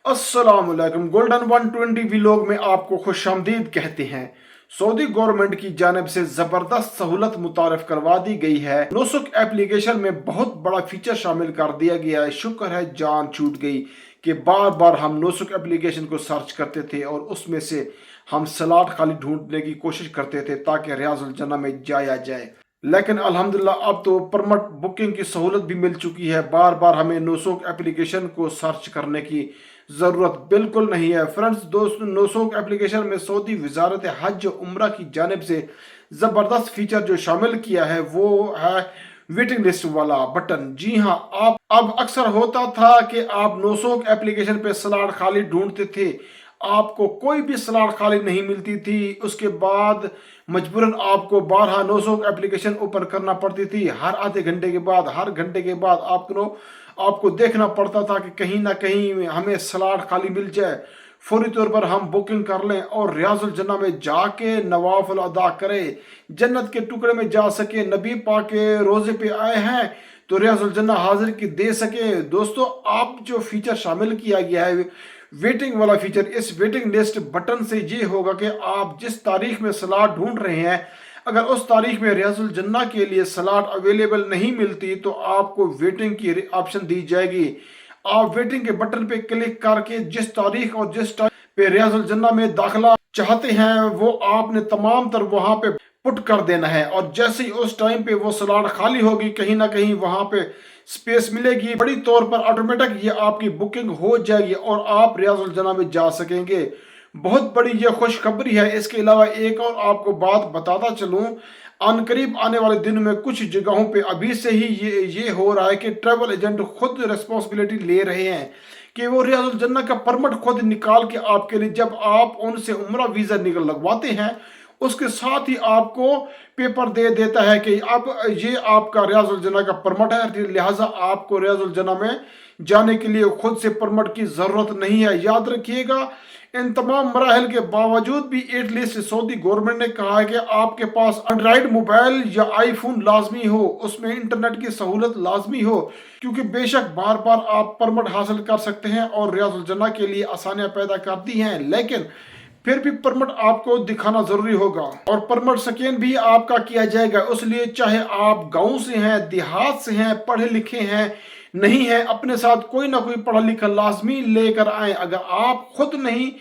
अस्सलाम वालेकुम। Golden 120 vlog में आपको खुशामदीद कहते हैं। सऊदी गवर्नमेंट की जानिब से जबरदस्त सहूलत मुतारफ करवा दी गई है। नुसुक एप्लीकेशन में बहुत बड़ा फीचर शामिल कर दिया गया है। शुक्र है जान छूट गई कि बार बार हम नुसुक एप्लीकेशन को सर्च करते थे और उसमें से हम सलाट खाली ढूंढने की कोशिश करते थे ताकि रियाजुल जन्नह में जाया जाए। लेकिन अल्हम्दुलिल्लाह अब तो परमिट बुकिंग की सहूलत भी मिल चुकी है। बार बार हमें नुसुक एप्लीकेशन को सर्च करने की ज़रूरत बिल्कुल नहीं है। फ्रेंड्स दोस्तों, नुसुक एप्लीकेशन में सऊदी वजारत हज उम्रा की जानिब से ज़बरदस्त फीचर जो शामिल किया है वो है वेटिंग लिस्ट वाला बटन। जी हाँ, आप अब अक्सर होता था कि आप नुसुक एप्लीकेशन पे स्लॉट खाली ढूंढते थे, आपको कोई भी स्लॉट खाली नहीं मिलती थी। उसके बाद मजबूरन आपको 12 नुसुक एप्लीकेशन ओपन करना पड़ती थी। हर आधे घंटे के बाद, हर घंटे के बाद आपको देखना पड़ता था कि कहीं ना कहीं हमें स्लॉट खाली मिल जाए, फौरी तौर पर हम बुकिंग कर लें और रियाजुल जन्नह में जाके नवाफिल अदा करें, जन्नत के टुकड़े में जा सके। नबी पाक के रोजे पे आए हैं तो रियाजुल जन्नह हाजिर की दे सके। दोस्तों, आप जो फीचर शामिल किया गया है वेटिंग वाला फीचर, इस वेटिंग लिस्ट बटन से ये होगा कि आप जिस तारीख में स्लॉट ढूंढ रहे हैं, अगर उस तारीख में रियाजुल जन्नह के लिए स्लॉट अवेलेबल नहीं मिलती तो आपको वेटिंग की ऑप्शन दी जाएगी। आप वेटिंग के बटन पे क्लिक करके जिस तारीख और जिस टाइम पे रियाजुल जन्नह में दाखिला चाहते हैं वो आपने तमाम तर वहां पे पुट कर देना है और जैसे ही उस टाइम पे वो स्लॉट खाली होगी, कहीं ना कहीं वहां पे स्पेस मिलेगी, बड़ी तौर पर ऑटोमेटिक ये आपकी बुकिंग हो जाएगी और आप रियाजुल जन्नह में जा सकेंगे। बहुत बड़ी ये खुशखबरी है। इसके अलावा एक और आपको बात बताता चलूं, अनकरीब आने वाले दिन में कुछ जगहों पे अभी से ही ये हो रहा है कि ट्रैवल एजेंट खुद रिस्पॉन्सिबिलिटी ले रहे हैं कि वो रियाजुल जन्नह का परमिट खुद निकाल के आपके लिए, जब आप उनसे उम्रा वीज़ा निकल लगवाते हैं, उसके साथ ही आपको पेपर दे देता है कि अब ये आपका रियाजुल जन्नह का परमिट है, लिहाजा आपको रियाजुल जन्नह में जाने के लिए खुद से परमिट की ज़रूरत नहीं है। याद रखिएगा, इन तमाम मराहल के बावजूद भी एटलीस्ट सऊदी गवर्नमेंट ने कहा है कि आपके पास एंड्रॉइड मोबाइल या आईफोन लाजमी हो, उसमें इंटरनेट की सहूलत लाजमी हो, क्योंकि बेशक बार बार आप परमिट हासिल कर सकते हैं और रियाजुल जन्नह के लिए आसानियां पैदा करती हैं, लेकिन फिर भी परमिट आपको दिखाना जरूरी होगा और परमिट स्कैन भी आपका किया जाएगा। इसलिए चाहे आप गांव से हैं, देहात से हैं, पढ़े लिखे हैं नहीं है, अपने साथ कोई ना कोई पढ़ा लिखा लाजमी लेकर आए। अगर आप खुद नहीं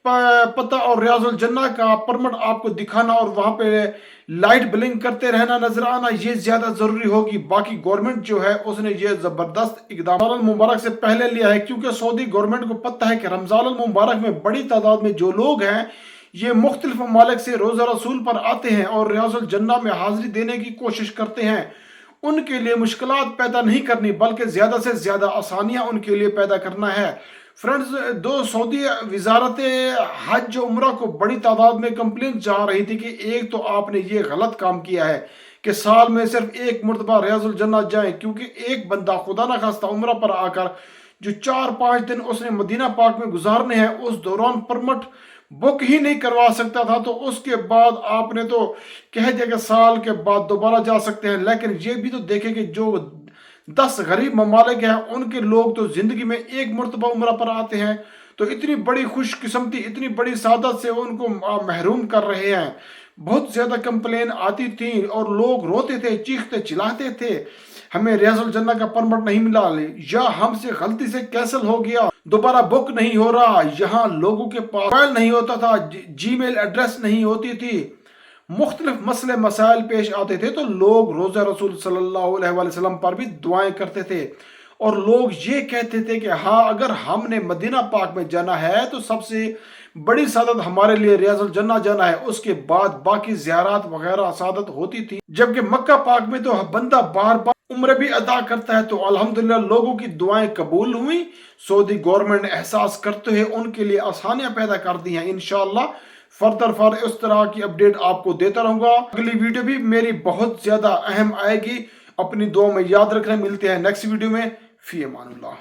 पता और रियाजुल जन्नह का परमिट आपको दिखाना और वहां पे लाइट ब्लिंक करते रहना नजर आना, ये ज्यादा जरूरी होगी। बाकी गवर्नमेंट जो है उसने ये जबरदस्त इकदाम रमजान मुबारक से पहले लिया है, क्योंकि सऊदी गवर्नमेंट को पता है कि रमजान मुबारक में बड़ी तादाद में जो लोग हैं ये मुख्तलिफ ममालिक से रोजा रसूल पर आते हैं और रियाजुल जन्नह में हाजिरी देने की कोशिश करते हैं। उनके लिए मुश्किलात पैदा नहीं करनी बल्कि ज्यादा से ज्यादा आसानियां उनके लिए पैदा करना है। फ्रेंड्स, दो सऊदी वजारत हज उम्रा को बड़ी तादाद में कंप्लेंट जा रही थी कि एक तो आपने ये गलत काम किया है कि साल में सिर्फ एक मरतबा रियाजुल जन्नह जाए, क्योंकि एक बंदा खुदा ना खास्ता उम्रा पर आकर जो 4-5 दिन उसने मदीना पाक में गुजारने हैं, उस दौरान परमिट बुक ही नहीं करवा सकता था, तो उसके बाद आपने तो कह दिया कि साल के बाद दोबारा जा सकते हैं। लेकिन ये भी तो देखें कि जो 10 गरीब ममालिक हैं उनके लोग तो जिंदगी में एक मरतबा उम्रा पर आते हैं, तो इतनी बड़ी खुशकिस्मती, इतनी बड़ी सादत से उनको महरूम कर रहे हैं। बहुत ज्यादा कंप्लेन आती थी और लोग रोते थे, चीखते चिल्लाते थे, हमें रियाजुल जन्नह का परमिट नहीं मिला या हमसे गलती से कैंसिल हो गया, दोबारा बुक नहीं हो रहा, यहाँ लोगों के पास मोबाइल नहीं होता था, जीमेल एड्रेस नहीं होती थी, मुख्तलिफ मसले मसाइल पेश आते थे। तो लोग रोज़ा रसूल सल्लल्लाहु अलैहि वसल्लम पर भी दुआएं करते थे और लोग ये कहते थे कि हाँ, अगर हमने मदीना पाक में जाना है तो सबसे बड़ी सादत हमारे लिए रियाजुल जन्नह जाना है, उसके बाद बाकी ज़ियारत वगैरह सादत होती थी। जबकि मक्का पाक में तो बंदा बार बार उम्र भी अदा करता है। तो अल्हम्दुलिल्लाह लोगों की दुआएं कबूल हुई, सऊदी गवर्नमेंट ने एहसास करते हुए उनके लिए आसानियां पैदा कर दी हैं। इंशाअल्लाह फर्दर इस तरह की अपडेट आपको देता रहूंगा। अगली वीडियो भी मेरी बहुत ज्यादा अहम आएगी, अपनी दुआ में याद रखना। मिलते हैं नेक्स्ट वीडियो में। फी अमानुल्लाह।